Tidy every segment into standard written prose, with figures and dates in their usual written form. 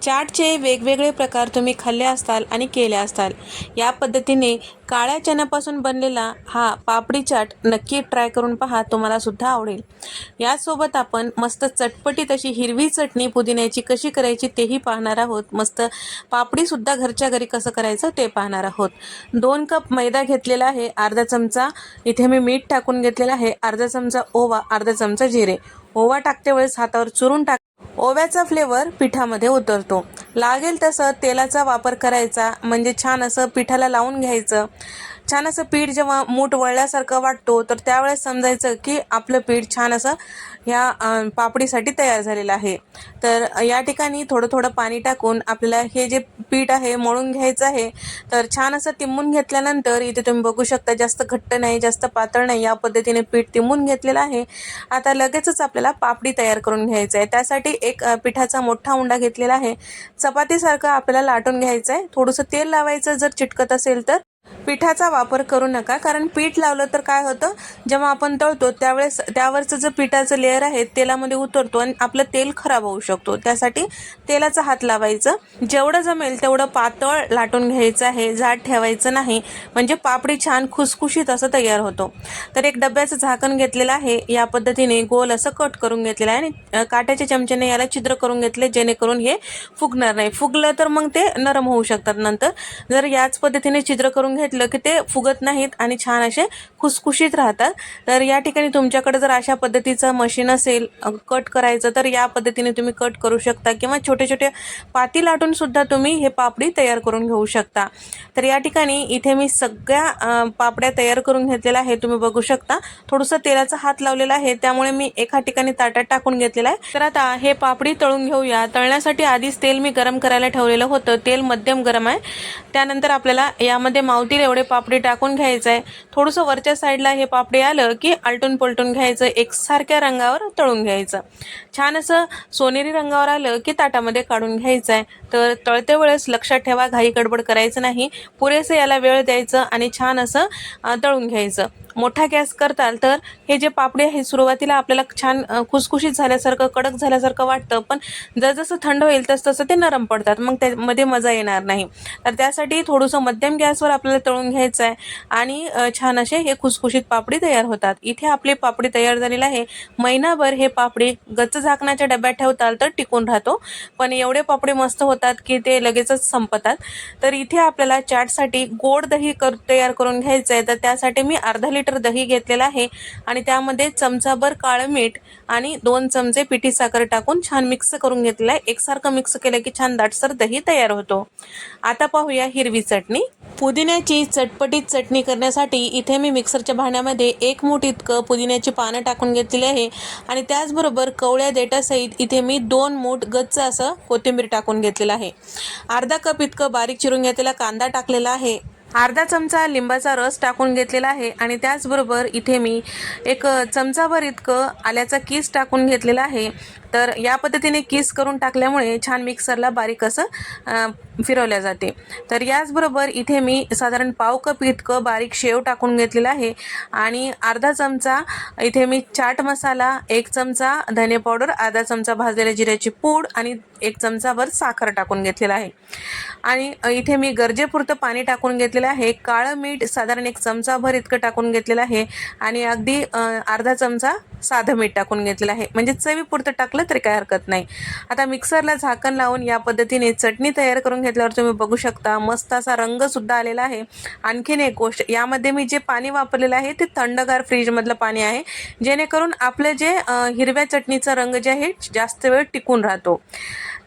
चाटचे वेगवेगळे प्रकार तुम्ही खाल्ले असताल आणि केले असताल. या पद्धतीने काळ्या चण्यापासून बनलेला हा पापडी चाट नक्की ट्राय करून पहा, तुम्हाला सुद्धा आवडेल. यासोबत आपण मस्त चटपटीत अशी हिरवी चटणी पुदिन्याची कशी करायची तेही पाहणार आहोत. मस्त पापडीसुद्धा घरच्या घरी कसं करायचं ते पाहणार आहोत. 2 कप मैदा घेतलेला आहे, अर्धा चमचा इथे मी मीठ टाकून घेतलेला आहे, अर्धा चमचा ओवा, अर्धा चमचा जिरे. ओवा टाकते वेळेस हातावर चुरून टाक. ओव्याचा फ्लेवर पिठामध्ये उतरतो. लागेल तसं तेलाचा वापर करायचा, म्हणजे छान असं पिठाला लावून घ्यायचं. छान असं पीठ जेव्हा मूठ वळल्यासारखं वाटतो तर त्यावेळेस समजायचं की आपलं पीठ छान असं ह्या पापडीसाठी तयार झालेलं आहे. तर या ठिकाणी थोडं थोडं पाणी टाकून आपल्याला हे जे पीठ आहे मळून घ्यायचं आहे. तर छान असं तिंबून घेतल्यानंतर इथे तुम्ही बघू शकता, जास्त घट्ट नाही जास्त पातळ नाही, या पद्धतीने पीठ तिंबून घेतलेलं आहे. आता लगेचच आपल्याला पापडी तयार करून घ्यायचं आहे. त्यासाठी एक पिठाचा मोठा उंडा घेतलेला आहे. चपातीसारखं आपल्याला लाटून घ्यायचं आहे. थोडंसं तेल लावायचं जर चिटकत असेल तर. पिठाचा वापर करू नका, कारण पीठ लावलं तर काय होतं, जेव्हा आपण तळतो त्यावेळेस त्यावरचं जे पिठाचं लेअर आहे तेलामध्ये उतरतो आणि आपलं तेल खराब होऊ शकतो. त्यासाठी तेलाचा हात लावायचं. जेवढं जमेल तेवढं पातळ लाटून घ्यायचं आहे, जाड ठेवायचं नाही, म्हणजे पापडी छान खुसखुशीत असं तयार होतो. तर एक डब्याचं झाकण घेतलेलं आहे, या पद्धतीने गोल असं कट करून घेतलेलं आहे आणि काट्याच्या चमच्याने याला छिद्र करून घेतले, जेणेकरून हे फुगणार नाही. फुगलं तर मग ते नरम होऊ शकतात नंतर. जर याच पद्धतीने छिद्र करून घेतलं की ते फुगत नाहीत आणि छान असे खुसखुशीत राहतात. तर या ठिकाणी तुमच्याकडे जर अशा पद्धतीचं मशीन असेल कट करायचं तर या पद्धतीने तुम्ही कट करू शकता, किंवा छोटे छोटे पाती लाटून सुद्धा तुम्ही हे पापडी तयार करून घेऊ शकता. तर या ठिकाणी इथे मी सगळ्या पापड्या तयार करून घेतलेल्या आहे. तुम्ही बघू शकता थोडंसं तेलाचा हात लावलेला आहे, त्यामुळे मी एका ठिकाणी ताटात टाकून घेतलेला आहे. तर आता हे पापडी तळून घेऊया. तळण्यासाठी आधीच तेल मी गरम करायला ठेवलेलं होतं. तेल मध्यम गरम आहे. त्यानंतर आपल्याला यामध्ये मावतील एवढे पापडी टाकून घ्यायचं आहे. थोडंसं वरच्या साईडला हे पापडी आलं की आलटून पलटून घ्यायचं, एकसारख्या रंगावर तळून घ्यायचं. छान असं सोनेरी रंगावर आलं की ताटामध्ये काढून घ्यायचं आहे. तर तळते वेळेस लक्षात ठेवा, घाई गडबड करायचं नाही, पुरेसे याला वेळ द्यायचं आणि छान असं तळून घ्यायचं. मोठा गॅस करताल तर हे जे पापडी आहे सुरुवातीला आपल्याला छान खुसखुशीत झाल्यासारखं कडक झाल्यासारखं वाटतं, पण जसजसं थंड होईल तसं ते नरम पडतात, मग त्यामध्ये मजा येणार नाही. तर त्यासाठी थोडंसं मध्यम गॅसवर आपल्याला तळून घ्यायचं आहे आणि छान असे हे खुसखुशीत पापडी तयार होतात. इथे आपली पापडी तयार झालेली आहे. महिनाभर हे पापडी गच्च झाकणाच्या डब्यात ठेवताल तर टिकून राहतो, पण एवढे पापडी मस्त होतात की ते लगेचच संपतात. तर इथे आपल्याला चाटसाठी गोड दही तयार करून घ्यायचं आहे. तर त्यासाठी मी अर्धा लिटर दही घेतलेला आहे आणि त्यामध्ये चमचाभर काळं मीठ आणि 2 चमचे पिठी साखर टाकून छान मिक्स करून घेतलेलं आहे. एकसारखं मिक्स केलं की छान दाटसर दही तयार होतो. आता पाहूया हिरवी चटणी. पुदिन्याची चटपटीत चटणी करण्यासाठी इथे मी मिक्सरच्या भांड्यामध्ये 1 मूठ इतकं पुदिन्याची पानं टाकून घेतलेली आहे आणि त्याचबरोबर कवळ्या देठासहित इथे मी 2 मूठ गच्च असं कोथिंबीर टाकून घेतलेलं आहे. अर्धा कप इतकं बारीक चिरून घेतलेला कांदा टाकलेला आहे. अर्धा चमचा लिंबाचा रस टाकून घेतलेला आहे आणि त्याचबरोबर इथे मी एक चमचाभर इतकं आल्याचा कीस टाकून घेतलेला आहे. तर या पद्धतीने कीस करून टाकल्यामुळे छान मिक्सरला बारीक असं फिरवल्या जाते. तर याचबरोबर इथे मी साधारण पाव कप इतकं बारीक शेव टाकून घेतलेला आहे आणि अर्धा चमचा इथे मी चाट मसाला, 1 चमचा धने पावडर, अर्धा चमचा भाजलेल्या जिऱ्याची पूड आणि 1 चमचाभर साखर टाकून घेतलेला आहे. आणि इथे मी गरजेपुरतं पाणी टाकून घेतलेलं आहे. काळं मीठ साधारण 1 चमचाभर इतकं टाकून घेतलेलं आहे आणि अगदी अर्धा चमचा साधं मीठ टाकून घेतलेलं आहे, म्हणजे चवीपुरतं टाकलं तरी काय हरकत नाही. आता मिक्सरला झाकण लावून या पद्धतीने चटणी तयार करून घेतल्यावर तुम्ही बघू शकता मस्त असा रंग सुद्धा आलेला आहे. आणखीन एक गोष्ट, यामध्ये मी जे पाणी वापरलेलं आहे ते थंडगार फ्रीजमधलं पाणी आहे, जेणेकरून आपलं जे हिरव्या चटणीचा रंग जे आहे जास्त वेळ टिकून राहतो.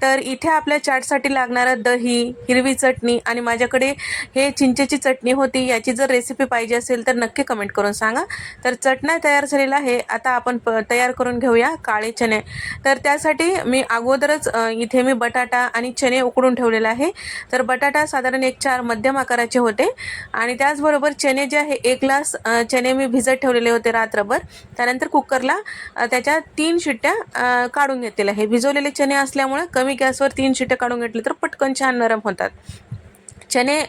तर इथे आपल्या चाटसाठी लागणारं दही, हिरवी चटणी आणि माझ्याकडे हे चिंचेची चटणी होती. याची जर रेसिपी पाहिजे असेल तर नक्की कमेंट करून सांगा. तर चटणी तयार झालेला आहे. आता आपण तयार करून घेऊया काळे चणे. तर त्यासाठी मी अगोदरच इथे मी बटाटा आणि चणे उकडून ठेवलेला आहे. तर बटाटा साधारण 1-4 मध्यम आकाराचे होते आणि त्याचबरोबर चणे जे आहे 1 ग्लास चणे मी भिजत ठेवलेले होते रात्रभर. त्यानंतर कुकरला त्याच्या 3 शिट्ट्या काढून घेतलेल्या आहे. भिजवलेले चणे असल्यामुळे कमी गॅसवर 3 शिट्ट्या काढून घेतले तर पटकन छान नरम होतात. चणे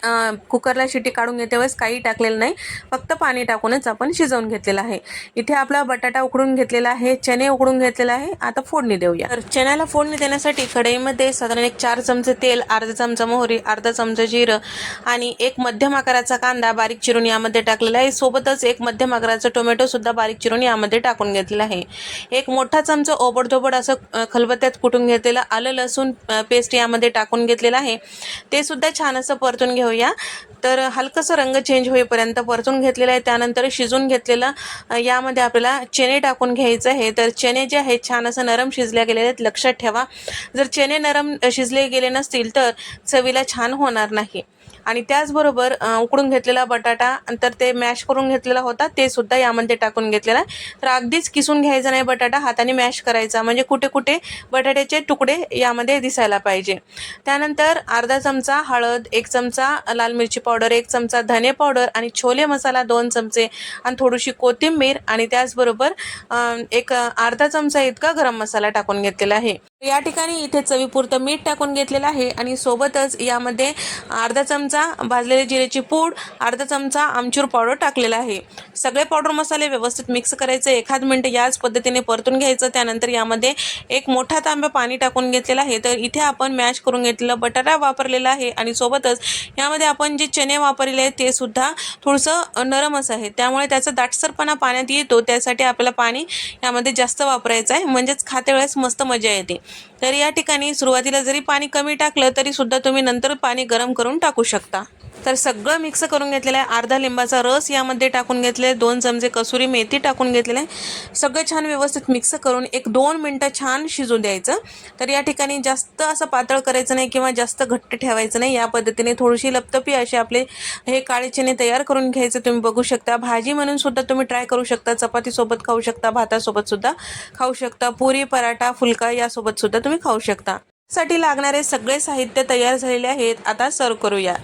कुकरला शिटी काढून घेते वेळेस काही टाकलेलं नाही, फक्त पाणी टाकूनच आपण शिजवून घेतलेला आहे. इथे आपला बटाटा उकडून घेतलेला आहे, चणे उकडून घेतलेला आहे. आता फोडणी देऊया. तर चण्याला फोडणी देण्यासाठी कढईमध्ये साधारण एक 4 चमचे तेल, अर्धा चमचा मोहरी, अर्धा चमचा जिरं आणि एक मध्यम आकाराचा कांदा बारीक चिरून यामध्ये टाकलेला आहे. सोबतच एक मध्यम आकाराचा टोमॅटो सुद्धा बारीक चिरून यामध्ये टाकून घेतलेला आहे. एक मोठा चमचा ओबडधोबड असं खलबत्त्यात कुटून घेतलेलं आलं लसूण पेस्ट यामध्ये टाकून घेतलेलं आहे. ते सुद्धा छान असं परतून घेऊया. तर हलकंसं रंग चेंज होईपर्यंत परतून घेतलेलं आहे. त्यानंतर शिजून घेतलेलं यामध्ये आपल्याला चणे टाकून घ्यायचं आहे. तर चणे जे आहेत छान असं नरम शिजल्या गेलेले आहेत. लक्षात ठेवा, जर चणे नरम शिजले गेले नसतील तर चवीला छान होणार नाही. आणि त्याचबरोबर उकडून घेतलेला बटाटा नंतर ते मॅश करून घेतलेला होता ते सुद्धा यामध्ये टाकून घेतलेला आहे. तर अगदीच किसून घ्यायचा नाही बटाटा, हाताने मॅश करायचा, म्हणजे कुठे कुठे बटाट्याचे तुकडे यामध्ये दिसायला पाहिजे. त्यानंतर अर्धा चमचा हळद, 1 चमचा लाल मिरची पावडर, 1 चमचा धने पावडर आणि छोले मसाला 2 चमचे आणि थोडीशी कोथिंबीर आणि त्याचबरोबर एक अर्धा चमचा इतका गरम मसाला टाकून घेतलेला आहे. या ठिकाणी इथे चवीपुरतं मीठ टाकून घेतलेलं आहे आणि सोबतच यामध्ये अर्धा चमचा भाजलेली जिऱ्याची पूड, अर्धा चमचा आमचूर पावडर टाकलेला आहे. सगळे पावडर मसाले व्यवस्थित मिक्स करायचे, 1 मिनिट याच पद्धतीने परतून घ्यायचं. त्यानंतर यामध्ये एक मोठा तांबा पाणी टाकून घेतलेला आहे. तर इथे आपण मॅश करून घेतलेला बटाटा वापरलेला आहे आणि सोबतच यामध्ये आपण जे चणे वापरलेले आहेत ते सुद्धा थोडंसं नरमच आहे, त्यामुळे त्याचा दाटसरपणा पाण्यात येतो. त्यासाठी आपल्याला पाणी यामध्ये जास्त वापरायचं आहे, म्हणजेच खाते वेळेस मस्त मजा येते. तर या ठिकाणी सुरुवातीला जरी पाणी कमी टाकलं तरी सुद्धा तुम्ही नंतर पाणी गरम करून टाकू शकता. तर सगळं मिक्स करून घेतलेलं आहे. अर्धा लिंबाचा रस यामध्ये टाकून घेतले, 2 चमचे कसुरी मेथी टाकून घेतलेलं आहे. सगळं छान व्यवस्थित मिक्स करून 1-2 मिनटं छान शिजू द्यायचं. तर या ठिकाणी जास्त असं पातळ करायचं नाही किंवा जास्त घट्ट ठेवायचं नाही. या पद्धतीने थोडीशी लपतपी असे आपले हे काळे चणे तयार करून घ्यायचे. तुम्ही बघू शकता, भाजी म्हणून सुद्धा तुम्ही ट्राय करू शकता, चपातीसोबत खाऊ शकता, भातासोबत सुद्धा खाऊ शकता, पुरी, पराठा, फुलका यासोबत सुद्धा तुम्ही खाऊ शकता. साठी लागणारे सगळे साहित्य तयार झालेले आहेत. आता सर्व करूया.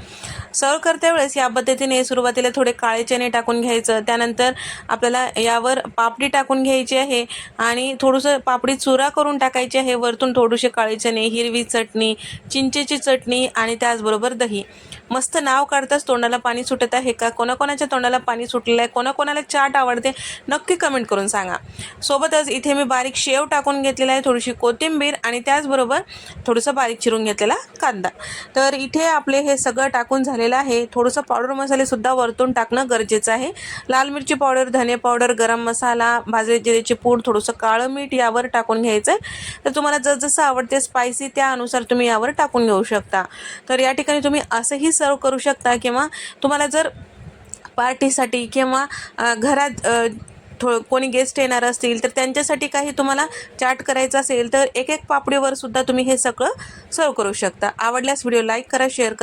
सर्व करते वेळेस या पद्धतीने सुरुवातीला थोडे काळे चणे टाकून घ्यायचं. त्यानंतर आपल्याला यावर पापडी टाकून घ्यायची आहे आणि थोडंसं पापडी चुरा करून टाकायची आहे. वरतून थोडेसे काळे चणे, हिरवी चटणी, चिंचेची चटणी आणि त्याचबरोबर दही. मस्त नाव काढताच तोंडाला पाणी सुटत आहे का? कोणाकोणाच्या तोंडाला पाणी सुटलेलं आहे? कोणाकोणाला चाट आवडते? नक्की कमेंट करून सांगा. सोबतच इथे मी बारीक शेव टाकून घेतलेला आहे, थोडीशी कोथिंबीर आणि त्याचबरोबर थोडंसं बारीक चिरून घेतलेला कांदा. तर इथे आपले हे सगळं टाकून झालेलं आहे. थोडंसं पावडर मसाले सुद्धा वरतून टाकणं गरजेचं आहे. लाल मिरची पावडर, धने पावडर, गरम मसाला, भाजलेली जिऱ्याची पूड, थोडंसं काळं मीठ यावर टाकून घ्यायचं आहे. तर तुम्हाला जसं आवडते स्पायसी त्यानुसार तुम्ही यावर टाकून घेऊ शकता. तर या ठिकाणी तुम्ही असंही सर्व करू शकता किंवा तुम्हाला जर पार्टीसाठी किंवा घरात कोणी गेस्ट येणार असतील तर त्यांच्यासाठी काही तुम्हाला चाट करायचं असेल तर एक पापडीवर सुद्धा तुम्ही हे सगळं सर्व करू शकता. आवडल्यास व्हिडिओ लाईक करा, शेअर करा.